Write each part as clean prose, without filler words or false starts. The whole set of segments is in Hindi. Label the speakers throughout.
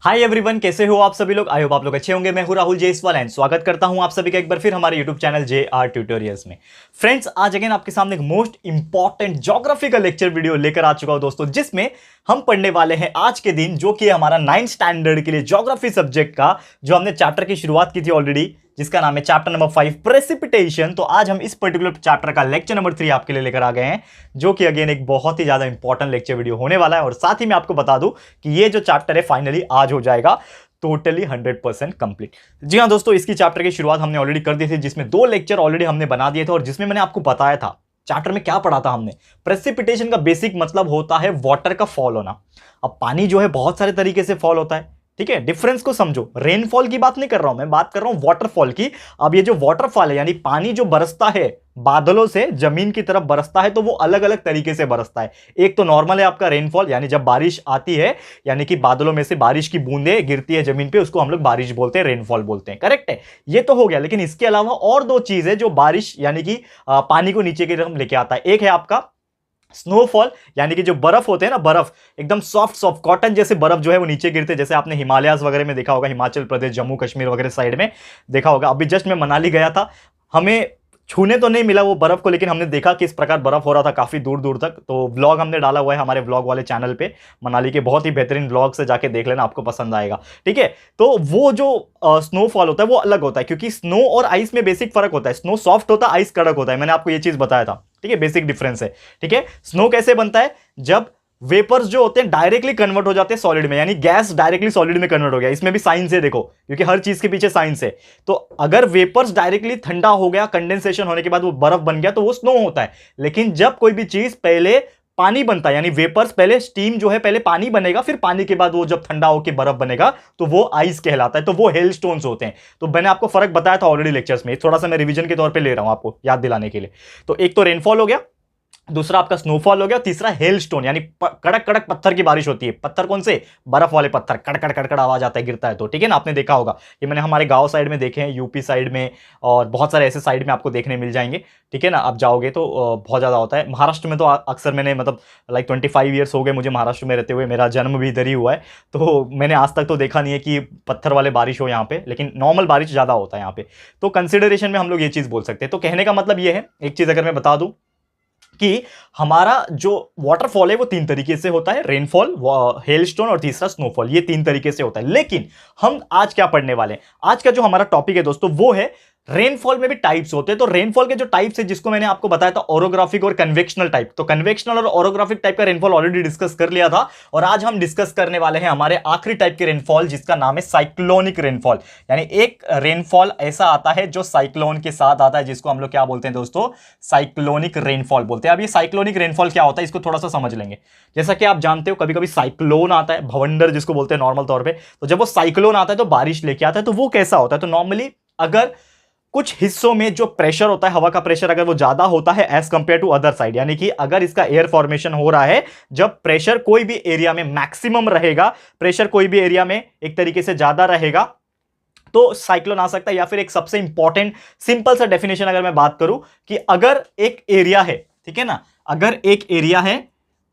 Speaker 1: हाय एवरीवन, कैसे हो आप सभी लोग। आई होप आप लोग अच्छे होंगे। मैं हूं राहुल जयसवाल एंड स्वागत करता हूं आप सभी का एक बार फिर हमारे यूट्यूब चैनल JR ट्यूटोरियल्स में। फ्रेंड्स, आज अगेन आपके सामने एक मोस्ट इंपॉर्टेंट ज्योग्राफी का लेक्चर वीडियो लेकर आ चुका हूं दोस्तों, जिसमें हम पढ़ने वाले हैं आज के दिन, जो कि हमारा 9th स्टैंडर्ड के लिए ज्योग्राफी सब्जेक्ट का जो हमने चैप्टर की शुरुआत की थी ऑलरेडी, जिसका नाम है चैप्टर नंबर 5 प्रेसिपिटेशन। तो आज हम इस पर्टिकुलर चैप्टर का लेक्चर नंबर 3 आपके लिए लेकर आ गए हैं, जो कि अगेन एक बहुत ही ज्यादा इंपॉर्टेंट लेक्चर वीडियो होने वाला है। और साथ ही मैं आपको बता दूं कि ये जो चैप्टर है फाइनली आज हो जाएगा टोटली 100% कंप्लीट। जी हाँ दोस्तों, इसकी चैप्टर की शुरुआत हमने ऑलरेडी कर दी थी, जिसमें 2 लेक्चर ऑलरेडी हमने बना दिए थे और जिसमें मैंने आपको बताया था चैप्टर में क्या पढ़ा था हमने। प्रेसिपिटेशन का बेसिक मतलब होता है वाटर का फॉल होना। अब पानी जो है बहुत सारे तरीके से फॉल होता है, ठीक है। डिफरेंस को समझो, रेनफॉल की बात नहीं कर रहा हूं मैं, बात कर रहा हूं वाटरफॉल की। अब ये जो वाटरफॉल है यानी पानी जो बरसता है बादलों से जमीन की तरफ बरसता है, तो वो अलग अलग तरीके से बरसता है। एक तो नॉर्मल है आपका रेनफॉल, यानी जब बारिश आती है, यानी कि बादलों में से बारिश की बूंदें गिरती है जमीन पे, उसको हम लोग बारिश बोलते हैं, रेनफॉल बोलते हैं। करेक्ट है, ये तो हो गया। लेकिन इसके अलावा और 2 चीज है जो बारिश यानी कि पानी को नीचे की तरफ लेके आता है। एक है आपका स्नोफॉल, यानी कि जो बर्फ होते हैं ना, बर्फ एकदम सॉफ्ट सॉफ्ट कॉटन जैसे बर्फ जो है वो नीचे गिरते हैं, जैसे आपने हिमालयाज वगैरह में देखा होगा, हिमाचल प्रदेश, जम्मू कश्मीर वगैरह साइड में देखा होगा। अभी जस्ट मैं मनाली गया था, हमें छूने तो नहीं मिला वो बर्फ को, लेकिन हमने देखा कि इस प्रकार बर्फ हो रहा था काफी दूर दूर तक। तो व्लॉग हमने डाला हुआ है हमारे व्लॉग वाले चैनल पे, मनाली के बहुत ही बेहतरीन व्लॉग से जाके देख लेना, आपको पसंद आएगा। ठीक है, तो वो जो स्नोफॉल होता है वो अलग होता है, क्योंकि स्नो और आइस में बेसिक फर्क होता है। स्नो सॉफ्ट होता है, आइस कड़क होता है। मैंने आपको ये चीज बताया था, ठीक है, बेसिक डिफरेंस है। ठीक है, स्नो कैसे बनता है, जब वेपर्स जो होते हैं डायरेक्टली कन्वर्ट हो जाते हैं सॉलिड में, यानी गैस डायरेक्टली सॉलिड में कन्वर्ट हो गया। इसमें भी साइंस है देखो, क्योंकि हर चीज के पीछे साइंस है। तो अगर वेपर्स डायरेक्टली ठंडा हो गया, कंडेंसेशन होने के बाद वो बर्फ बन गया, तो वो स्नो होता है। लेकिन जब कोई भी चीज पहले पानी बनता है, यानी वेपर्स पहले स्टीम जो है, पहले पानी बनेगा, फिर पानी के बाद वो जब ठंडा होकर बर्फ बनेगा, तो वो आइस कहलाता है। तो वो हेलस्टोन्स होते हैं। तो मैंने आपको फर्क बताया था ऑलरेडी लेक्चर्स में, थोड़ा सा मैं रिवीजन के तौर पे ले रहा हूं आपको याद दिलाने के लिए। तो एक तो रेनफॉल हो गया, दूसरा आपका स्नोफॉल हो गया, तीसरा हेलस्टोन, यानी कड़क कड़क पत्थर की बारिश होती है। पत्थर कौन से, बर्फ वाले पत्थर, कड़कड़ कड़कड़ आवाज आता है गिरता है तो, ठीक है ना। आपने देखा होगा, ये मैंने हमारे गांव साइड में देखे हैं, यूपी साइड में, और बहुत सारे ऐसे साइड में आपको देखने मिल जाएंगे। ठीक है ना, आप जाओगे तो बहुत ज्यादा होता है। महाराष्ट्र में तो अक्सर मैंने, मतलब लाइक 25 ईयर्स हो गए मुझे महाराष्ट्र में रहते हुए, मेरा जन्म भी इधर ही हुआ है, तो मैंने आज तक तो देखा नहीं है कि पत्थर वाले बारिश हो यहाँ पे, लेकिन नॉर्मल बारिश ज्यादा होता है यहाँ पे। तो कंसिडरेशन में हम लोग ये चीज बोल सकते हैं। तो कहने का मतलब ये है, एक चीज अगर मैं बता दूं कि हमारा जो वाटरफॉल है वो 3 तरीके से होता है, रेनफॉल, हेलस्टोन और तीसरा स्नोफॉल। ये 3 तरीके से होता है। लेकिन हम आज क्या पढ़ने वाले हैं, आज का जो हमारा टॉपिक है दोस्तों वो है रेनफॉल में भी टाइप्स होते हैं। तो रेनफॉल के जो टाइप्स है, जिसको मैंने आपको बताया था ओरोग्राफिक और कन्वेक्शनल टाइप, तो कन्वेक्शनल और ओरोग्राफिक टाइप का रेनफॉल ऑलरेडी डिस्कस कर लिया था। और आज हम डिस्कस करने वाले हैं हमारे आखिरी टाइप के रेनफॉल, जिसका नाम है साइक्लोनिक रेनफॉल। यानी एक रेनफॉल ऐसा आता है जो साइक्लोन के साथ आता है, जिसको हम लोग क्या बोलते हैं दोस्तों, साइक्लोनिक रेनफॉल बोलते हैं। अब ये साइक्लोनिक रेनफॉल क्या होता है, इसको थोड़ा सा समझ लेंगे। जैसा कि आप जानते हो, कभी कभी साइक्लोन आता है, भवंडर जिसको बोलते हैं नॉर्मल तौर पर। तो जब वो साइक्लोन आता है तो बारिश लेके आता है, तो वो कैसा होता है, तो नॉर्मली अगर कुछ हिस्सों में जो प्रेशर होता है, हवा का प्रेशर अगर वो ज्यादा होता है as compare to other side, यानी कि अगर इसका एयर फॉर्मेशन हो रहा है, जब प्रेशर कोई भी एरिया में मैक्सिमम रहेगा, प्रेशर कोई भी एरिया में एक तरीके से ज्यादा रहेगा, तो साइक्लोन आ सकता है। या फिर एक सबसे इंपॉर्टेंट सिंपल सा डेफिनेशन अगर मैं बात करूं कि अगर एक एरिया है, ठीक है ना, अगर एक एरिया है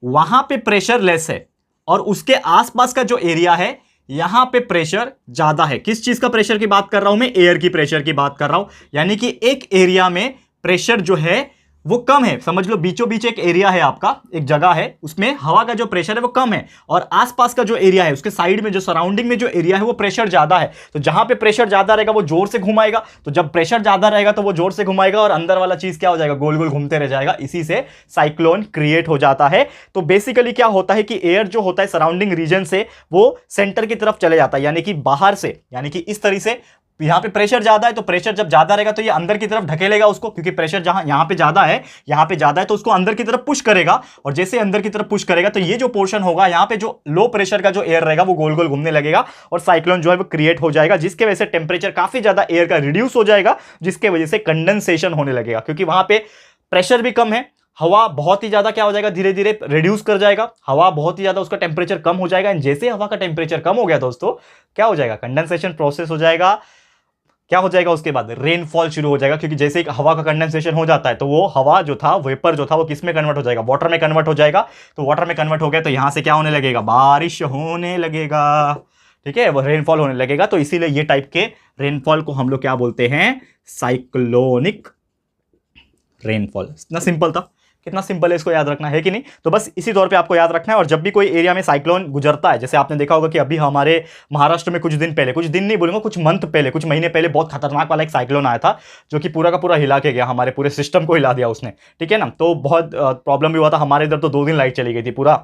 Speaker 1: वहां पे प्रेशर लेस है और उसके आसपास का जो एरिया है यहां पे प्रेशर ज्यादा है। किस चीज का प्रेशर की बात कर रहा हूं मैं, एयर की प्रेशर की बात कर रहा हूं। यानी कि एक एरिया में प्रेशर जो है वो कम है, समझ लो बीचों बीच एक एरिया है आपका, एक जगह है, उसमें हवा का जो प्रेशर है वो कम है, और आसपास का जो एरिया है, उसके साइड में जो सराउंडिंग में जो एरिया है वो प्रेशर ज्यादा है। तो जहां पे प्रेशर ज्यादा रहेगा वो जोर से घुमाएगा, तो जब प्रेशर ज्यादा रहेगा तो वो जोर से घुमाएगा, और अंदर वाला चीज क्या हो जाएगा, गोल गोल घूमते रह जाएगा। इसी से साइक्लोन क्रिएट हो जाता है। तो बेसिकली क्या होता है कि एयर जो होता है सराउंडिंग रीजन से वो सेंटर की तरफ चले जाता है, यानी कि बाहर से, यानी कि इस तरह से। यहां पे प्रेशर ज्यादा है, तो प्रेशर जब ज्यादा रहेगा तो ये अंदर की तरफ ढकेलेगा उसको, क्योंकि प्रेशर जहां यहां पे ज्यादा है, यहां पे ज्यादा है, तो उसको अंदर की तरफ पुश करेगा। और जैसे अंदर की तरफ पुश करेगा तो ये जो पोर्शन होगा, यहां पे जो लो प्रेशर का जो एयर रहेगा वो गोल गोल घूमने लगेगा, और साइक्लोन जो है वो क्रिएट हो जाएगा, जिसके वजह से टेम्परेचर काफी ज्यादा एयर का रिड्यूस हो जाएगा, जिसके वजह से कंडेंसेशन होने लगेगा। क्योंकि वहां पे प्रेशर भी कम है, हवा बहुत ही ज्यादा क्या हो जाएगा, धीरे धीरे रिड्यूस कर जाएगा, हवा बहुत ही ज्यादा, उसका टेम्परेचर कम हो जाएगा। जैसे हवा का टेम्परेचर कम हो गया दोस्तों, क्या हो जाएगा, कंडेंसेशन प्रोसेस हो जाएगा। क्या हो जाएगा, उसके बाद रेनफॉल शुरू हो जाएगा, क्योंकि जैसे ही हवा का कंडेंसेशन हो जाता है तो वो हवा जो था, वेपर जो था, वो किस में कन्वर्ट हो जाएगा, वाटर में कन्वर्ट हो जाएगा। तो वाटर में कन्वर्ट हो गया तो यहां से क्या होने लगेगा, बारिश होने लगेगा। ठीक है, वो रेनफॉल होने लगेगा। तो इसीलिए ये टाइप के रेनफॉल को हम लोग क्या बोलते हैं, साइक्लोनिक रेनफॉल। इतना सिंपल था, कितना सिंपल है इसको याद रखना, है कि नहीं। तो बस इसी तौर पे आपको याद रखना है। और जब भी कोई एरिया में साइक्लोन गुजरता है, जैसे आपने देखा होगा कि अभी हमारे महाराष्ट्र में कुछ दिन पहले, कुछ दिन नहीं बोलूंगा, कुछ मंथ पहले, कुछ महीने पहले बहुत खतरनाक वाला एक साइक्लोन आया था, जो कि पूरा का पूरा हिला के गया, हमारे पूरे सिस्टम को हिला दिया उसने, ठीक है ना। तो बहुत प्रॉब्लम भी हुआ था हमारे इधर, तो 2 दिन लाइट चली गई थी, पूरा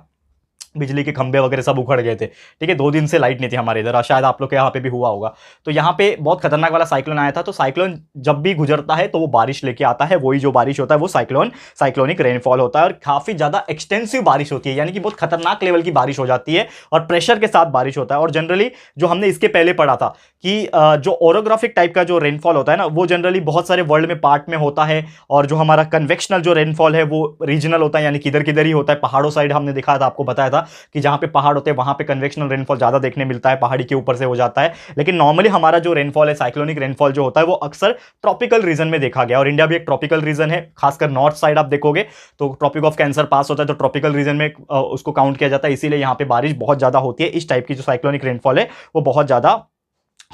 Speaker 1: बिजली के खंभे वगैरह सब उखड़ गए थे, ठीक है। 2 दिन से लाइट नहीं थी हमारे इधर, शायद आप लोग के यहाँ पे भी हुआ होगा। तो यहाँ पे बहुत खतरनाक वाला साइक्लोन आया था। तो साइक्लोन जब भी गुजरता है तो वो बारिश लेके आता है, वही जो बारिश होता है वो साइक्लोनिक रेनफॉल होता है। और काफी ज्यादा एक्सटेंसिव बारिश होती है, यानी कि बहुत खतरनाक लेवल की बारिश हो जाती है और प्रेशर के साथ बारिश होता है। और जनरली जो हमने इसके पहले पढ़ा था कि जो ओरोग्राफिक टाइप का जो रेनफॉल होता है ना, वो जनरली बहुत सारे वर्ल्ड में पार्ट में होता है। और जो हमारा कन्वेक्शनल जो रेनफॉल है वो रीजनल होता है, यानी किधर किधर ही होता है। पहाड़ों साइड हमने दिखाया था, आपको बताया था कि जहां पे पहाड़ होते हैं वहां पे कन्वेक्शनल रेनफॉल ज्यादा देखने मिलता है, पहाड़ी के ऊपर से हो जाता है। लेकिन नॉर्मली हमारा जो रेनफॉल है, साइक्लोनिक रेनफॉल जो होता है, वो अक्सर ट्रॉपिकल रीजन में देखा गया। और इंडिया भी एक ट्रॉपिकल रीजन है, खासकर नॉर्थ साइड आप देखोगे तो ट्रॉपिक ऑफ कैंसर पास होता है, तो ट्रॉपिकल रीजन में उसको काउंट किया जाता है। इसीलिए यहां पे बारिश बहुत ज्यादा होती है। इस टाइप की जो साइक्लोनिक रेनफॉल है वो बहुत ज्यादा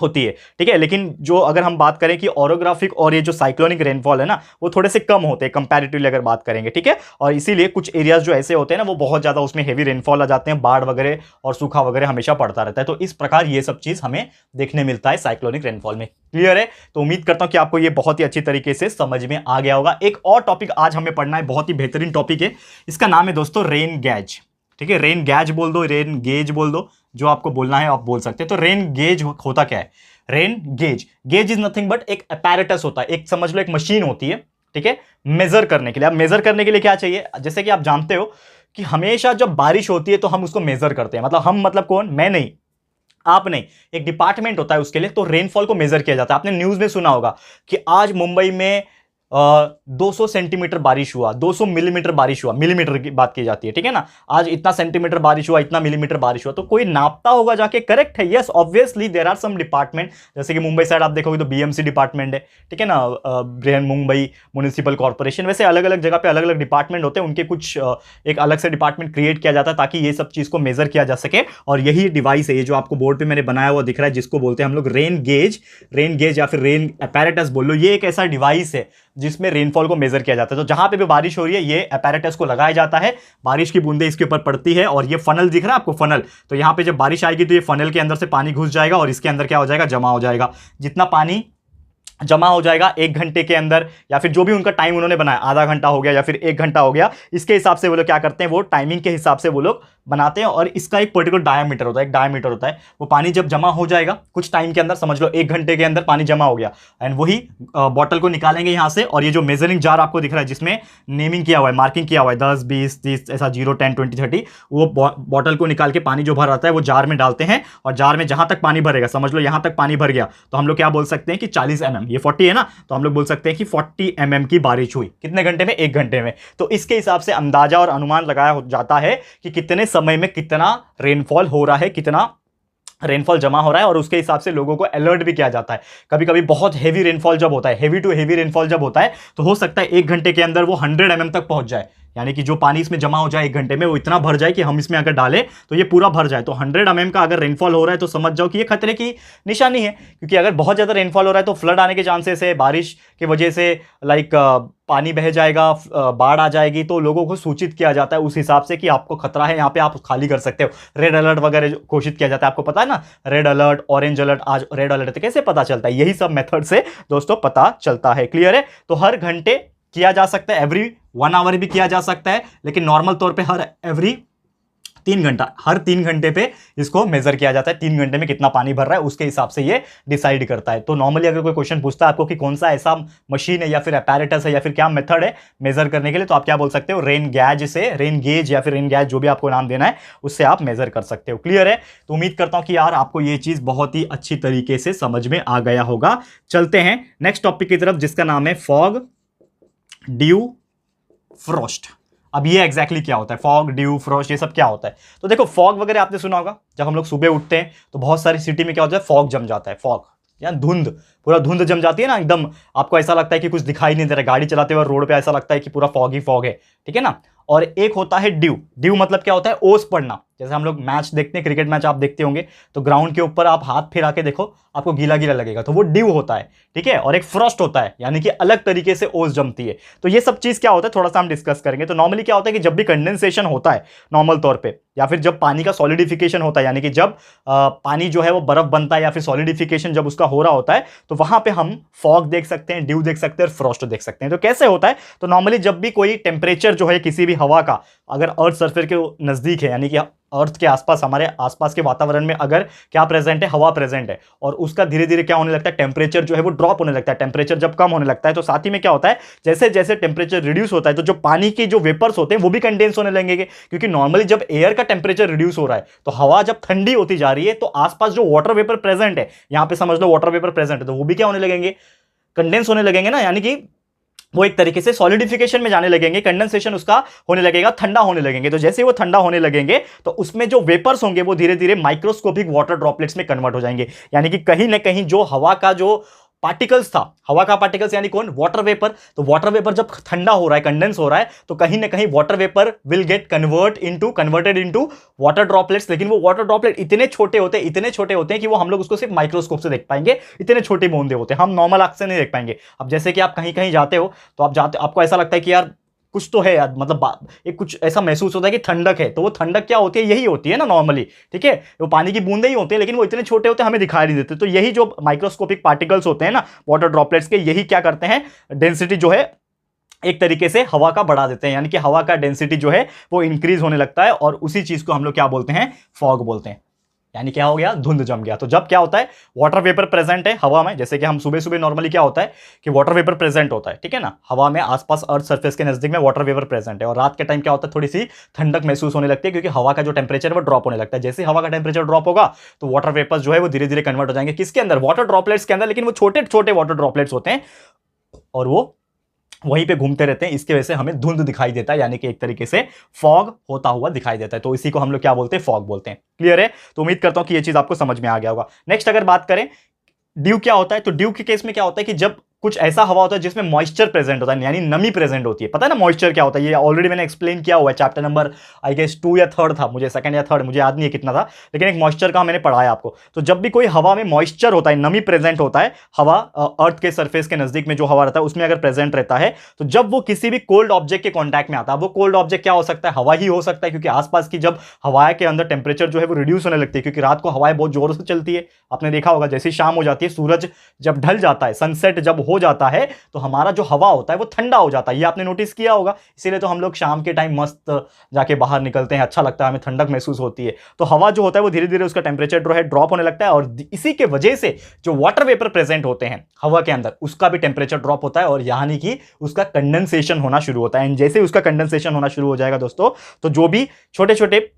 Speaker 1: होती है, ठीक है। लेकिन जो अगर हम बात करें कि ओरोग्राफिक और ये जो साइक्लोनिक रेनफॉल है ना, वो थोड़े से कम होते हैं कंपैरेटिवली अगर बात करेंगे, ठीक है। और इसीलिए कुछ एरियाज जो ऐसे होते हैं ना, वो बहुत ज्यादा उसमें हेवी रेनफॉल आ जाते हैं, बाढ़ वगैरह और सूखा वगैरह हमेशा पड़ता रहता है। तो इस प्रकार ये सब चीज हमें देखने मिलता है साइक्लोनिक रेनफॉल में। क्लियर है? तो उम्मीद करता हूं कि आपको ये बहुत ही अच्छी तरीके से समझ में आ गया होगा। एक और टॉपिक आज हमें पढ़ना है, बहुत ही बेहतरीन टॉपिक है। इसका नाम है दोस्तों रेन गैज, ठीक है। रेन गैज बोल दो, रेन गेज बोल दो, जो आपको बोलना है आप बोल सकते हैं। तो रेन गेज होता क्या है? Rain gauge is nothing but एक अपैरेटस होता है, एक समझ लो एक मशीन होती है, ठीक है, मेजर करने के लिए। अब मेजर करने के लिए क्या चाहिए? जैसे कि आप जानते हो कि हमेशा जब बारिश होती है तो हम उसको मेजर करते हैं। मतलब हम मतलब कौन? मैं नहीं, आप नहीं, एक डिपार्टमेंट होता है उसके लिए। तो रेनफॉल को मेजर किया जाता है। आपने न्यूज में सुना होगा कि आज मुंबई में 200 सेंटीमीटर बारिश हुआ, 200 मिलीमीटर बारिश हुआ, मिलीमीटर की बात की जाती है, ठीक है ना। आज इतना सेंटीमीटर बारिश हुआ, इतना मिलीमीटर बारिश हुआ, तो कोई नापता होगा जाके, करेक्ट है। Yes, obviously there are some department, जैसे कि मुंबई साइड आप देखोगे तो बीएमसी डिपार्टमेंट है, ठीक है ना, बृहन मुंबई म्युनिसिपल कॉर्पोरेशन। वैसे अलग अलग जगह पे अलग अलग डिपार्टमेंट होते हैं, उनके कुछ एक अलग से डिपार्टमेंट क्रिएट किया जाता है ताकि ये सब चीज को मेजर किया जा सके। और यही डिवाइस है, ये जो आपको बोर्ड पे मैंने बनाया हुआ दिख रहा है, जिसको बोलते हैं हम लोग रेन गेज या फिर रेन अपैरेटस बोल लो। ये एक ऐसा डिवाइस है जिसमें रेनफॉल को मेजर किया जाता है। तो जहां पे भी बारिश हो रही है, ये अपैरेटस को लगाया जाता है, बारिश की बूंदें इसके ऊपर पड़ती है। और ये फनल दिख रहा है आपको, फनल। तो यहां पे जब बारिश आएगी तो ये फनल के अंदर से पानी घुस जाएगा और इसके अंदर क्या हो जाएगा? जमा हो जाएगा। जितना पानी जमा हो जाएगा 1 घंटे के अंदर, या फिर जो भी उनका टाइम उन्होंने बनाया, आधा घंटा हो गया या फिर 1 घंटा हो गया, इसके हिसाब से वो लोग क्या करते हैं, वो टाइमिंग के हिसाब से वो लोग बनाते हैं। और इसका एक पर्टिकुलर डायामीटर होता है, एक डायामीटर होता है। वो पानी जब जमा हो जाएगा कुछ टाइम के अंदर, समझ लो 1 घंटे के अंदर पानी जमा हो गया, एंड वही बॉटल को निकालेंगे यहां से। और ये जो मेजरिंग जार आपको दिख रहा है, जिसमें नेमिंग किया हुआ है, मार्किंग किया हुआ है 10, 20, 30 ऐसा 0, 10, 20, 30, वो बॉटल को निकाल के पानी जो भर आता है वो जार में डालते हैं। और जार में जहां तक पानी भरेगा, समझ लो यहां तक पानी भर गया, तो हम लोग क्या बोल सकते हैं कि 40 mm, ये 40 है ना, तो हम लोग बोल सकते हैं कि 40 mm की बारिश हुई। कितने घंटे में? 1 घंटे में। तो इसके हिसाब से अंदाजा और अनुमान लगाया जाता है कि कितने समय में कितना रेनफॉल हो रहा है, कितना रेनफॉल जमा हो रहा है। और उसके हिसाब से लोगों को अलर्ट भी किया जाता है। कभी कभी बहुत हेवी रेनफॉल जब होता है, हेवी टू हेवी रेनफॉल जब होता है, तो हो सकता है 1 घंटे के अंदर वो 100 mm तक पहुंच जाए। यानी कि जो पानी इसमें जमा हो जाए 1 घंटे में, वो इतना भर जाए कि हम इसमें अगर डालें तो ये पूरा भर जाए। तो 100 mm का अगर रेनफॉल हो रहा है तो समझ जाओ कि ये खतरे की निशानी है। क्योंकि अगर बहुत ज़्यादा रेनफॉल हो रहा है तो फ्लड आने के चांसेस है, बारिश की वजह से पानी बह जाएगा, बाढ़ आ जाएगी। तो लोगों को सूचित किया जाता है उस हिसाब से कि आपको खतरा है, यहाँ पे आप खाली कर सकते हो। रेड अलर्ट वगैरह घोषित किया जाता है, आपको पता है ना, रेड अलर्ट, ऑरेंज अलर्ट। आज रेड अलर्ट तो कैसे पता चलता है? यही सब मेथड से दोस्तों पता चलता है। क्लियर है? तो हर घंटे किया जा सकता है, एवरी 1 आवर भी किया जा सकता है, लेकिन नॉर्मल तौर पे हर 3 घंटे पे इसको मेजर किया जाता है। 3 घंटे में कितना पानी भर रहा है उसके हिसाब से ये डिसाइड करता है। तो नॉर्मली अगर कोई क्वेश्चन पूछता है आपको कि कौन सा ऐसा मशीन है या फिर अपैरेटस है या फिर क्या मेथड है मेजर करने के लिए, तो आप क्या बोल सकते हो? रेन गेज या फिर रेन गैज, जो भी आपको नाम देना है, उससे आप मेजर कर सकते हो। क्लियर है? तो उम्मीद करता हूं कि यार आपको ये चीज बहुत ही अच्छी तरीके से समझ में आ गया होगा। चलते हैं नेक्स्ट टॉपिक की तरफ, जिसका नाम है फॉग, ड्यू, फ्रॉस्ट। अब ये एग्जैक्टली क्या होता है? फॉग, ड्यू, फ्रॉस्ट, ये सब क्या होता है? तो देखो, फॉग वगैरह आपने सुना होगा, जब हम लोग सुबह उठते हैं तो बहुत सारी सिटी में क्या होता है, फॉग जम जाता है। फॉग या धुंध, पूरा धुंध जम जाती है ना, एकदम आपको ऐसा लगता है कि कुछ दिखाई नहीं दे रहा। गाड़ी चलाते हुए रोड पे ऐसा लगता है कि पूरा फॉग ही फॉग है, ठीक है ना। और एक होता है ड्यू। ड्यू मतलब क्या होता है? ओस पड़ना। जैसे हम लोग मैच देखते हैं, क्रिकेट मैच आप देखते होंगे, तो ग्राउंड के ऊपर आप हाथ फिरा के देखो, आपको गीला गीला लगेगा, तो वो ड्यू होता है, ठीक है। और एक फ्रॉस्ट होता है, यानी कि अलग तरीके से ओस जमती है। तो ये सब चीज क्या होता है थोड़ा सा हम डिस्कस करेंगे। तो नॉर्मली क्या होता है कि जब भी कंडेंसेशन होता है नॉर्मल तौर पे, या फिर जब पानी का सॉलिडिफिकेशन होता है, यानी कि जब पानी जो है वो बर्फ बनता है या फिर सॉलिडिफिकेशन जब उसका हो रहा होता है, तो वहां पे हम फॉग देख सकते हैं, ड्यू देख सकते हैं और फ्रॉस्ट देख सकते हैं। तो कैसे होता है, तो नॉर्मली जब भी कोई टेम्परेचर जो है किसी भी हवा का अगर अर्थ सरफेस के नजदीक है, यानी कि अर्थ के आसपास, हमारे आसपास के वातावरण में अगर क्या प्रेजेंट है, हवा प्रेजेंट है, और उसका धीरे धीरे क्या होने लगता है, टेम्परेचर जो है वो ड्रॉप होने लगता है, टेम्परेचर जब कम होने लगता है, तो साथ ही में क्या होता है, जैसे जैसे टेम्परेचर रिड्यूस होता है, तो जो पानी के जो वेपर्स होते हैं वो भी कंडेंस होने लगेंगे, क्योंकि नॉर्मली जब एयर का टेम्परेचर रिड्यूस हो रहा है, तो हवा जब ठंडी होती जा रही है, तो आसपास जो वाटर वेपर प्रेजेंट है, यहां पे समझ लो वाटर वेपर प्रेजेंट है, तो वो भी क्या होने लगेंगे, कंडेंस होने लगेंगे ना, यानी कि वो एक तरीके से सॉलिडिफिकेशन में जाने लगेंगे, कंडेंसेशन उसका होने लगेगा, ठंडा होने लगेंगे। तो जैसे वो ठंडा होने लगेंगे, तो उसमें जो वेपर्स होंगे वो धीरे धीरे माइक्रोस्कोपिक वाटर ड्रॉपलेट्स में कन्वर्ट हो जाएंगे, यानी कि कहीं ना कहीं जो हवा का जो पार्टिकल्स था, हवा का पार्टिकल्स यानी कौन, वाटर वेपर, तो वाटर वेपर जब ठंडा हो रहा है, कंडेंस हो रहा है, तो कहीं ना कहीं water vapour will get converted into water droplets. लेकिन वो वाटर ड्रॉपलेट इतने छोटे होते हैं कि वो हम लोग उसको सिर्फ माइक्रोस्कोप से देख पाएंगे, इतने छोटे बूंदे होते हैं, हम नॉर्मल आंख से नहीं देख पाएंगे। अब जैसे कि आप कहीं कहीं जाते हो, तो आपको ऐसा लगता है कि यार कुछ तो है यार, मतलब एक कुछ ऐसा महसूस होता है कि ठंडक है, तो वो ठंडक क्या होती है, यही होती है ना नॉर्मली, ठीक है, वो पानी की बूंदे ही होते हैं, लेकिन वो इतने छोटे होते हैं हमें दिखाई नहीं देते। तो यही जो माइक्रोस्कोपिक पार्टिकल्स होते हैं ना वाटर ड्रॉपलेट्स के, यही क्या करते हैं, डेंसिटी जो है एक तरीके से हवा का बढ़ा देते हैं, यानी कि हवा का डेंसिटी जो है वो इंक्रीज होने लगता है, और उसी चीज को हम लोग क्या बोलते हैं, फॉग बोलते हैं। यानी क्या हो गया, धुंध जम गया। तो जब क्या होता है, वाटर वेपर प्रेजेंट है हवा में, जैसे कि हम सुबह सुबह नॉर्मली क्या होता है कि वाटर वेपर प्रेजेंट होता है, ठीक है ना, हवा में आसपास अर्थ सरफेस के नजदीक में वाटर वेपर प्रेजेंट है, और रात के टाइम क्या होता है, थोड़ी सी ठंडक महसूस होने लगती है, क्योंकि हवा का जो टेम्परेचर है वो ड्रॉप होने लगता है। जैसे हवा का टेम्परेचर ड्रॉप होगा, तो वाटर वेपर्स जो है वो धीरे धीरे कन्वर्ट हो जाएंगे किसके अंदर, वाटर ड्रॉपलेट्स के अंदर, लेकिन वो छोटे छोटे वाटर ड्रॉपलेट्स होते हैं, और वो वहीं पे घूमते रहते हैं। इसके वजह से हमें धुंध दिखाई देता है, यानी कि एक तरीके से फॉग होता हुआ दिखाई देता है। तो इसी को हम लोग क्या बोलते हैं, फॉग बोलते हैं। क्लियर है, तो उम्मीद करता हूं कि ये चीज आपको समझ में आ गया होगा। नेक्स्ट अगर बात करें ड्यू क्या होता है, तो ड्यू के केस में क्या होता है कि जब कुछ ऐसा हवा होता है जिसमें मॉइस्चर प्रेजेंट होता है, यानी नमी प्रेजेंट होती है। पता है ना मॉइस्चर क्या होता है, ये ऑलरेडी मैंने एक्सप्लेन किया हुआ है, चैप्टर नंबर आई गेस 2 या 3 था, मुझे सेकंड या थर्ड मुझे याद नहीं है कितना था, लेकिन एक मॉइस्चर का मैंने पढ़ाया आपको। तो जब भी कोई हवा में मॉइस्चर होता है, नमी प्रेजेंट होता है, हवा अर्थ के सरफेस के नजदीक में जो हवा रहता है उसमें अगर प्रेजेंट रहता है, तो जब वो किसी भी कोल्ड ऑब्जेक्ट के कॉन्टैक्ट में आता है, वो कोल्ड ऑब्जेक्ट क्या हो सकता है, हवा ही हो सकता है, क्योंकि आसपास की जब हवा के अंदर टेम्परेचर जो है वो रिड्यूस होने लगती है, क्योंकि रात को हवाएं बहुत जोर से चलती है। आपने देखा होगा जैसे शाम हो जाती है, सूरज जब ढल जाता है, सनसेट जब हो जाता है, तो हमारा जो हवा होता है वो ठंडा हो जाता है, ये आपने नोटिस किया होगा। इसीलिए तो हम लोग शाम के टाइम मस्त जाके बाहर निकलते हैं, अच्छा लगता है, हमें ठंडक महसूस होती है। तो हवा जो होता है वो धीरे धीरे उसका टेम्परेचर जो है ड्रॉप होने लगता है, और इसी के वजह से जो वाटर वेपर प्रेजेंट होते हैं हवा के अंदर, उसका भी टेम्परेचर ड्रॉप होता है, और यानी कि उसका कंडेंसेशन होना शुरू होता है। एंड जैसे उसका कंडेंसेशन होना शुरू हो जाएगा दोस्तों, तो जो भी छोटे छोटे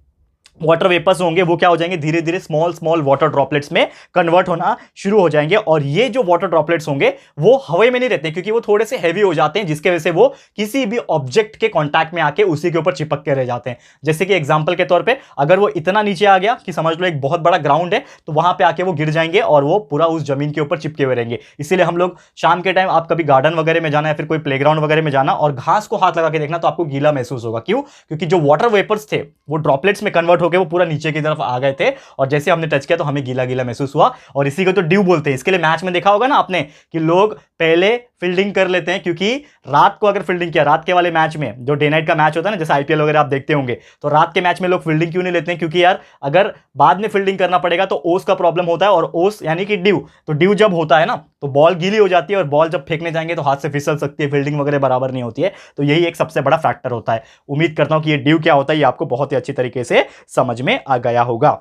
Speaker 1: वाटर वेपर्स होंगे वो क्या हो जाएंगे, धीरे धीरे स्मॉल स्मॉल वाटर ड्रॉपलेट्स में कन्वर्ट होना शुरू हो जाएंगे। और ये जो वाटर ड्रॉपलेट्स होंगे वो हवा में नहीं रहते, क्योंकि वो थोड़े से हैवी हो जाते हैं, जिसके वजह से वो किसी भी ऑब्जेक्ट के कांटेक्ट में आके उसी के ऊपर चिपक के रह जाते हैं। जैसे कि एग्जांपल के तौर पे, अगर वो इतना नीचे आ गया कि समझ लो एक बहुत बड़ा ग्राउंड है, तो वहां पे आके वो गिर जाएंगे और वो पूरा उस जमीन के ऊपर चिपके हुए रहेंगे। इसीलिए हम लोग शाम के टाइम, आप कभी गार्डन वगैरह में जाना या फिर कोई प्लेग्राउंड वगैरह में जाना और घास को हाथ लगा के देखना, तो आपको गीला महसूस होगा। क्यों? क्योंकि जो वाटर वेपर्स थे वो ड्रॉपलेट्स में कन्वर्ट होकर वो पूरा नीचे की तरफ आ गए थे, और जैसे हमने टच किया तो हमें गीला गीला महसूस हुआ, और इसी को तो ड्यू बोलते हैं। इसके लिए मैच में देखा होगा ना आपने कि लोग पहले फील्डिंग कर लेते हैं, क्योंकि रात को अगर फील्डिंग किया, रात के वाले मैच में जो डे नाइट का मैच होता है ना, जैसे आईपीएल वगैरह आप देखते होंगे, तो रात के मैच में लोग फील्डिंग क्यों नहीं लेते हैं, क्योंकि यार अगर बाद में फील्डिंग करना पड़ेगा तो ओस का प्रॉब्लम होता है, और ओस यानी कि ड्यू, तो ड्यू जब होता है ना तो बॉल गीली हो जाती है, और बॉल जब फेंकने जाएंगे तो हाथ से फिसल सकती है, फील्डिंग वगैरह बराबर नहीं होती है। तो यही एक सबसे बड़ा फैक्टर होता है। उम्मीद करता हूं कि ये ड्यू क्या होता है ये आपको बहुत ही अच्छी तरीके से समझ में आ गया होगा।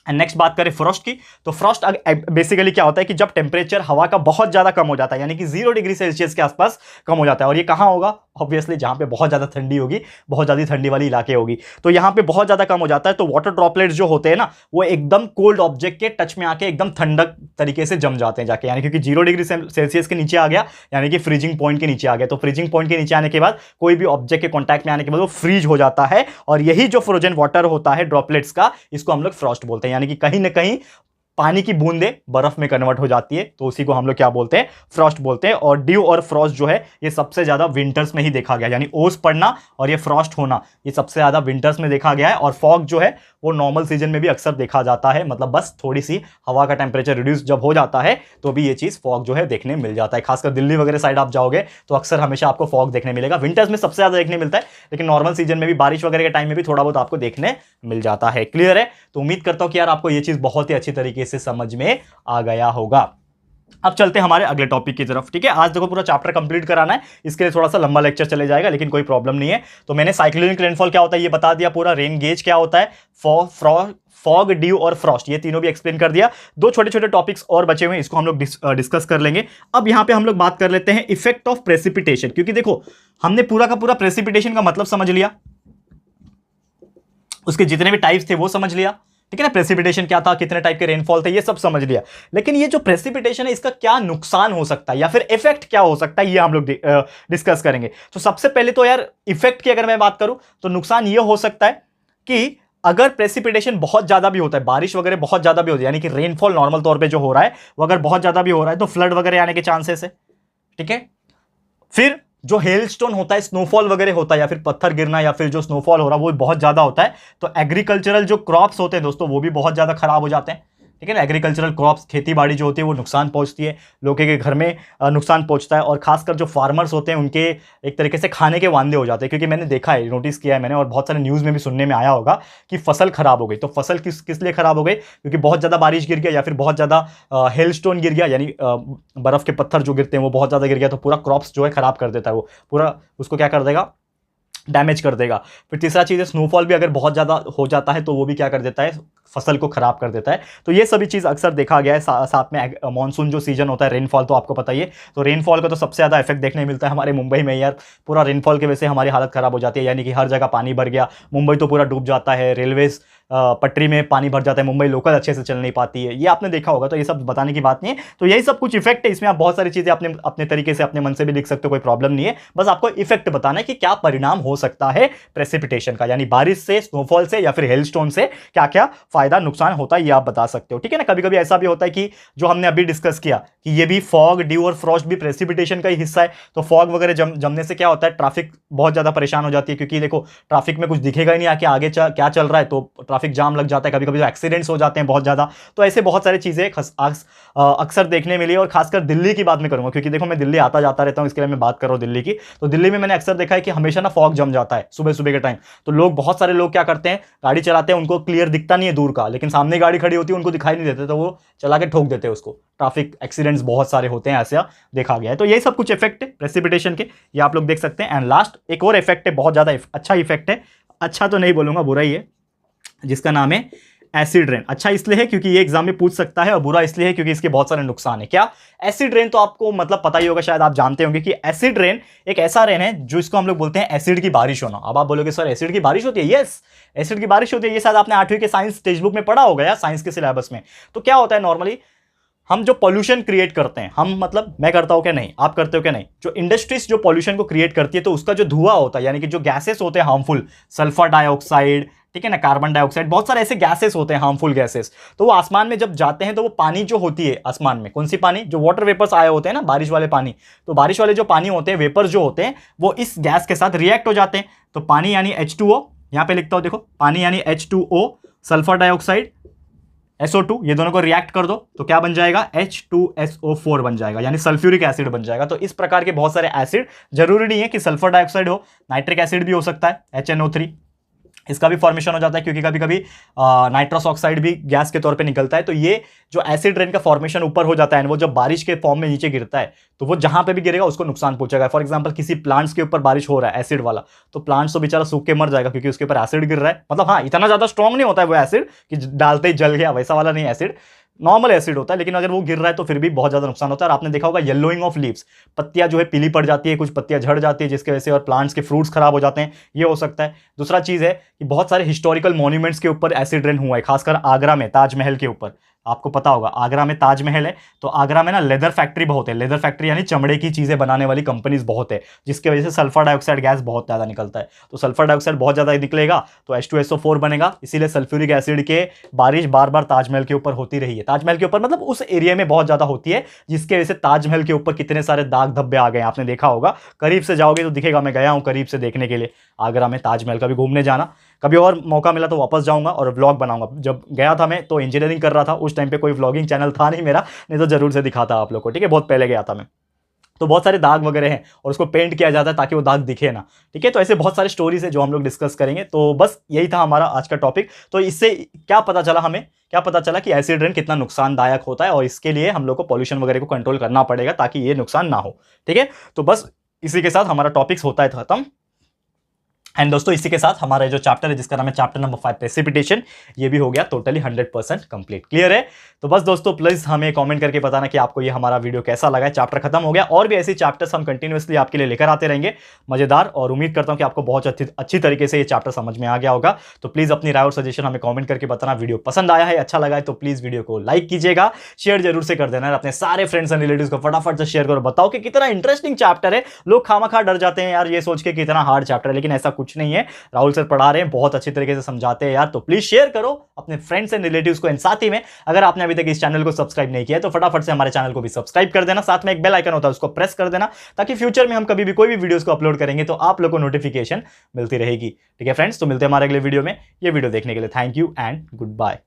Speaker 1: नेक्स्ट बात करें फ्रॉस्ट की, तो फ्रॉस्ट बेसिकली क्या होता है कि जब टेम्परेचर हवा का बहुत ज्यादा कम हो जाता है, यानी कि 0 डिग्री सेल्सियस के आसपास कम हो जाता है। और ये कहां होगा? ऑब्वियसली जहां पे बहुत ज्यादा ठंडी होगी, बहुत ज्यादा ठंडी वाली इलाके होगी, तो यहां पे बहुत ज्यादा कम हो जाता है। तो वाटर ड्रॉपलेट्स जो होते हैं ना, वो एकदम कोल्ड ऑब्जेक्ट के टच में आके एकदम ठंडक तरीके से जम जाते हैं जाके, यानी क्योंकि 0 डिग्री सेल्सियस के नीचे आ गया, यानी कि फ्रीजिंग पॉइंट के नीचे आ गया। तो फ्रीजिंग पॉइंट के नीचे आने के बाद कोई भी ऑब्जेक्ट के कॉन्टैक्ट में आने के बाद वो फ्रीज हो जाता है, और यही जो फ्रोजन वाटर होता है ड्रॉपलेट्स का, इसको हम लोग फ्रॉस्ट बोलते हैं। यानी कि कहीं ना कहीं पानी की बूंदे बर्फ में कन्वर्ट हो जाती है, तो उसी को हम लोग क्या बोलते हैं, फ्रॉस्ट बोलते हैं। और ड्यू और फ्रॉस्ट जो है ये सबसे ज्यादा विंटर्स में ही देखा गया, यानी ओस पड़ना और ये फ्रॉस्ट होना ये सबसे ज्यादा विंटर्स में देखा गया है। और फॉग जो है वो नॉर्मल सीजन में भी अक्सर देखा जाता है, मतलब बस थोड़ी सी हवा का टेम्परेचर रिड्यूस जब हो जाता है तो भी ये चीज फॉग जो है देखने मिल जाता है। खासकर दिल्ली वगैरह साइड आप जाओगे तो अक्सर हमेशा आपको फॉग देखने मिलेगा, विंटर्स में सबसे ज्यादा देखने मिलता है, लेकिन नॉर्मल सीजन में भी बारिश वगैरह के टाइम में भी थोड़ा बहुत आपको देखने मिल जाता है। क्लियर है? तो उम्मीद करता हूं कि यार आपको ये चीज बहुत ही अच्छी तरीके से समझ में आ गया होगा। अब चलते हैं हमारे अगले टॉपिक की तरफ। ठीक है, आज देखो पूरा चैप्टर कंप्लीट कराना है, इसके लिए थोड़ा सा लंबा लेक्चर चले जाएगा, लेकिन कोई प्रॉब्लम नहीं है। तो मैंने साइक्लोनिक रेनफॉल क्या होता है ये बता दिया, पूरा रेन गेज क्या होता है, फॉग, ड्यू और फ्रॉस्ट ये तीनों भी एक्सप्लेन कर दिया। दो छोटे छोटे टॉपिक्स और बचे हुए हैं, इसको हम लोग डिस्कस कर लेंगे। अब यहां पे हम लोग बात कर लेते हैं इफेक्ट ऑफ प्रेसिपिटेशन, क्योंकि देखो हमने पूरा का पूरा प्रेसिपिटेशन का मतलब समझ लिया, उसके जितने भी टाइप्स थे वो समझ लिया, ठीक है ना, प्रेसिपिटेशन क्या था, कितने टाइप के रेनफॉल थे, ये सब समझ लिया। लेकिन ये जो प्रेसिपिटेशन है इसका क्या नुकसान हो सकता है या फिर इफेक्ट क्या हो सकता है, ये हम लोग डिस्कस करेंगे। तो सबसे पहले तो यार इफेक्ट की अगर मैं बात करूं तो नुकसान ये हो सकता है कि अगर प्रेसिपिटेशन बहुत ज्यादा भी होता है, बारिश वगैरह बहुत ज्यादा भी होती है, यानी कि रेनफॉल नॉर्मल तौर पे जो हो रहा है वो अगर बहुत ज्यादा भी हो रहा है तो फ्लड वगैरह आने के चांसेस है। ठीक है, फिर जो हेलस्टोन होता है, स्नोफॉल वगैरह होता है, या फिर पत्थर गिरना या फिर जो स्नोफॉल हो रहा है वो बहुत ज्यादा होता है, तो एग्रीकल्चरल जो क्रॉप्स होते हैं दोस्तों वो भी बहुत ज्यादा खराब हो जाते हैं। ठीक है ना, एग्रीकल्चरल क्रॉप्स, खेती बाड़ी जो होती है वो नुकसान पहुंचती है, लोगों के घर में नुकसान पहुंचता है, और खासकर जो फार्मर्स होते हैं उनके एक तरीके से खाने के वांदे हो जाते हैं। क्योंकि मैंने देखा है, नोटिस किया है मैंने, और बहुत सारे न्यूज़ में भी सुनने में आया होगा कि फसल खराब हो गई। तो फसल किस लिए खराब हो गई, क्योंकि बहुत ज़्यादा बारिश गिर गया या फिर बहुत ज़्यादा हेलस्टोन गिर गया, यानी बर्फ़ के पत्थर जो गिरते हैं वो बहुत ज़्यादा गिर गया, तो पूरा क्रॉप्स जो है खराब कर देता है, वो पूरा उसको क्या कर देगा, डैमेज कर देगा। फिर तीसरा चीज़ है स्नोफॉल भी अगर बहुत ज़्यादा हो जाता है तो वो भी क्या कर देता है, फसल को खराब कर देता है। तो ये सभी चीज़ अक्सर देखा गया है। साथ में मानसून जो सीजन होता है, रेनफॉल तो आपको पता ही है, तो रेनफॉल का तो सबसे ज़्यादा इफेक्ट देखने मिलता है हमारे मुंबई में। यार पूरा रेनफॉल की वजह से हमारी हालत खराब हो जाती है, यानी कि हर जगह पानी भर गया, मुंबई तो पूरा डूब जाता है, रेलवेज पटरी में पानी भर जाता है, मुंबई लोकल अच्छे से चल नहीं पाती है, ये आपने देखा होगा। तो ये सब बताने की बात नहीं है, तो यही सब कुछ इफेक्ट है। इसमें आप बहुत सारी चीज़ें अपने अपने तरीके से अपने मन से भी लिख सकते हो, कोई प्रॉब्लम नहीं है। बस आपको इफेक्ट बताना है कि क्या परिणाम हो सकता है प्रेसिपिटेशन का, यानी बारिश से, स्नोफॉल से या फिर हेलस्टोन से क्या क्या फायदा नुकसान होता है, ये आप बता सकते हो। ठीक है ना, कभी कभी ऐसा भी होता है कि जो हमने अभी डिस्कस किया कि ये भी फॉग, ड्यू और फ्रॉस्ट भी प्रेसिपिटेशन का ही हिस्सा है। तो फॉग वगैरह जमने से क्या होता है, ट्रैफिक बहुत ज्यादा परेशान हो जाती है, क्योंकि देखो ट्रैफिक में कुछ दिखेगा ही नहीं आगे आगे क्या चल रहा है, तो ट्रैफिक जाम लग जाता है, कभी कभी तो एक्सीडेंट्स हो जाते हैं बहुत ज्यादा। तो ऐसे बहुत सारी चीजें अक्सर देखने मिली। और खासकर दिल्ली की बात मैं करूंगा, क्योंकि देखो मैं दिल्ली आता जाता रहता हूं, इसके लिए मैं बात कर रहा हूं दिल्ली की। तो दिल्ली में मैंने अक्सर देखा है कि हमेशा ना फॉग जम जाता है सुबह सुबह के टाइम। तो लोग, बहुत सारे लोग क्या करते हैं, गाड़ी चलाते हैं, उनको क्लियर दिखता नहीं है दूर का, लेकिन सामने गाड़ी खड़ी होती है उनको दिखाई नहीं देते, तो वो चला के ठोक देते हैं उसको। ट्रैफिक एक्सीडेंट्स बहुत सारे होते हैं, ऐसा देखा गया है। तो यही सब कुछ इफेक्ट है प्रेसिपिटेशन के, ये आप लोग देख सकते हैं। एंड लास्ट एक और इफेक्ट है, बहुत ज्यादा अच्छा इफेक्ट है, अच्छा तो नहीं बोलूंगा, बुरा ही है, जिसका नाम है एसिड रेन। अच्छा इसलिए है क्योंकि ये एग्जाम में पूछ सकता है, और बुरा इसलिए है क्योंकि इसके बहुत सारे नुकसान है। क्या एसिड रेन, तो आपको मतलब पता ही होगा, शायद आप जानते होंगे कि एसिड रेन एक ऐसा रेन है जो इसको हम लोग बोलते हैं एसिड की बारिश होना। अब आप बोलोगे सर एसिड की बारिश होती है? यस, एसिड की बारिश होती है, ये शायद आपने 8वीं के साइंस टेक्स्ट बुक में पढ़ा होगा या साइंस के सिलेबस में। तो क्या होता है, नॉर्मली हम जो पॉल्यूशन क्रिएट करते हैं, हम मतलब मैं करता हूं क्या नहीं, आप करते हो क्या नहीं, जो इंडस्ट्रीज जो पॉल्यूशन को क्रिएट करती है, तो उसका जो धुआं होता है, यानी कि जो गैसेस होते हैं हार्मफुल, सल्फर डाइऑक्साइड, ठीक है ना, कार्बन डाइऑक्साइड, बहुत सारे ऐसे गैसेस होते हैं हार्मफुल गैसेस, तो वो आसमान में जब जाते हैं तो वो पानी जो होती है आसमान में, कौन सी पानी, जो वाटर वेपर्स आए होते हैं ना, बारिश वाले पानी, तो बारिश वाले जो पानी होते हैं, वेपर्स जो होते हैं, वो इस गैस के साथ रिएक्ट हो जाते हैं। तो पानी यानी H2O, यहां पे लिखता हूं देखो, पानी यानी H2O, सल्फर डाइऑक्साइड SO2, ये दोनों को रिएक्ट कर दो तो क्या बन जाएगा, H2SO4 बन जाएगा, यानी सल्फ्यूरिक एसिड बन जाएगा। तो इस प्रकार के बहुत सारे एसिड, जरूरी नहीं है कि सल्फर डाइऑक्साइड हो, नाइट्रिक एसिड भी हो सकता है, HNO3, इसका भी फॉर्मेशन हो जाता है, क्योंकि कभी कभी नाइट्रस ऑक्साइड भी गैस के तौर पे निकलता है। तो ये जो एसिड रेन का फॉर्मेशन ऊपर हो जाता है, वो जब बारिश के फॉर्म में नीचे गिरता है तो वो जहां पे भी गिरेगा उसको नुकसान पहुंचेगा। फॉर एग्जांपल किसी प्लांट्स के ऊपर बारिश हो रहा है एसिड वाला, तो प्लांट्स तो बेचारा सूख के मर जाएगा, क्योंकि उसके ऊपर एसिड गिर रहा है। मतलब हाँ, इतना ज्यादा स्ट्रॉन्ग नहीं होता है वो एसिड कि डालते ही जल गया, वैसा वाला नहीं एसिड, नॉर्मल एसिड होता है, लेकिन अगर वो गिर रहा है तो फिर भी बहुत ज्यादा नुकसान होता है। और आपने देखा होगा येलोइंग ऑफ लीव्स, पत्तियां जो है पीली पड़ जाती है, कुछ पत्तियां झड़ जाती है, जिसकी वजह से और प्लांट्स के फ्रूट्स खराब हो जाते हैं, ये हो सकता है। दूसरा चीज है कि बहुत सारे हिस्टोरिकल मॉन्यूमेंट्स के ऊपर एसिड रेन हुआ है, खासकर आगरा में ताजमहल के ऊपर, आपको पता होगा आगरा में ताजमहल है, तो आगरा में ना लेदर फैक्ट्री बहुत है। लेदर फैक्ट्री यानी चमड़े की चीजें बनाने वाली कंपनीज बहुत है, जिसकी वजह से सल्फर डाइऑक्साइड गैस बहुत ज्यादा निकलता है। तो सल्फर डाइऑक्साइड बहुत ज्यादा निकलेगा तो H2SO4 बनेगा, इसीलिए सल्फ्यूरिक एसिड के बारिश बार बार ताजमहल के ऊपर होती रही है। ताजमहल के ऊपर मतलब उस एरिया में बहुत ज्यादा होती है, जिसके वजह से ताजमहल के ऊपर कितने सारे दाग धब्बे आ गए, आपने देखा होगा। करीब से जाओगे तो दिखेगा, मैं गया हूं करीब से देखने के लिए आगरा में ताजमहल। कभी घूमने जाना, कभी और मौका मिला तो वापस जाऊंगा और व्लॉग बनाऊंगा। जब गया था मैं तो इंजीनियरिंग कर रहा था, उस टाइम पे कोई व्लॉगिंग चैनल था नहीं मेरा, नहीं तो जरूर से दिखाता आप लोग को, ठीक है। बहुत पहले गया था मैं, तो बहुत सारे दाग वगैरह हैं और उसको पेंट किया जाता है ताकि वो दाग दिखे ना, ठीक है। तो ऐसे बहुत सारे स्टोरीज है जो हम लोग डिस्कस करेंगे। तो बस यही था हमारा आज का टॉपिक। तो इससे क्या पता चला, हमें क्या पता चला कि एसिड रेन कितना नुकसानदायक होता है, और इसके लिए हम लोग को पॉल्यूशन वगैरह को कंट्रोल करना पड़ेगा ताकि ये नुकसान ना हो, ठीक है। तो बस इसी के साथ हमारा टॉपिक्स होता है खत्म। एंड दोस्तों इसी के साथ हमारा जो चैप्टर है, जिसका नाम है चैप्टर नंबर 5 प्रेसिपिटेशन, ये भी हो गया टोटली 100% कंप्लीट। क्लियर है? तो बस दोस्तों प्लीज हमें कमेंट करके बताना कि आपको ये हमारा वीडियो कैसा लगा है। चैप्टर खत्म हो गया, और भी ऐसे चैप्टर्स हम कंटिन्यूअसली आपके लिए लेकर आते रहेंगे, मजेदार। और उम्मीद करता हूं कि आपको बहुत अच्छी तरीके से ये चैप्टर समझ में आ गया होगा। तो प्लीज अपनी राय और सजेशन हमें कमेंट करके बताना। वीडियो पसंद आया है, अच्छा लगा है तो प्लीज वीडियो को लाइक कीजिएगा, शेयर जरूर से कर देना, अपने सारे फ्रेंड्स एंड रिलेटिव्स को फटाफट से शेयर करो। बताओ कि कितना इंटरेस्टिंग चैप्टर है। लोग खामखा डर जाते हैं यार ये सोच के कितना हार्ड चैप्टर है, लेकिन ऐसा कुछ नहीं है। राहुल सर पढ़ा रहे हैं, बहुत अच्छी तरीके से समझाते हैं यार। तो प्लीज शेयर करो अपने फ्रेंड्स एंड रिलेटिव्स को। एंड साथ ही में अगर आपने अभी तक इस चैनल को सब्सक्राइब नहीं किया है तो फटाफट से हमारे चैनल को भी सब्सक्राइब कर देना। साथ में एक बेल आइकन होता है, उसको प्रेस कर देना, ताकि फ्यूचर में हम कभी भी कोई भी वीडियोस को अपलोड करेंगे तो आप लोगों को नोटिफिकेशन मिलती रहेगी, ठीक है फ्रेंड्स। तो मिलते हैं हमारे अगले वीडियो में। ये वीडियो देखने के लिए thank you and good bye.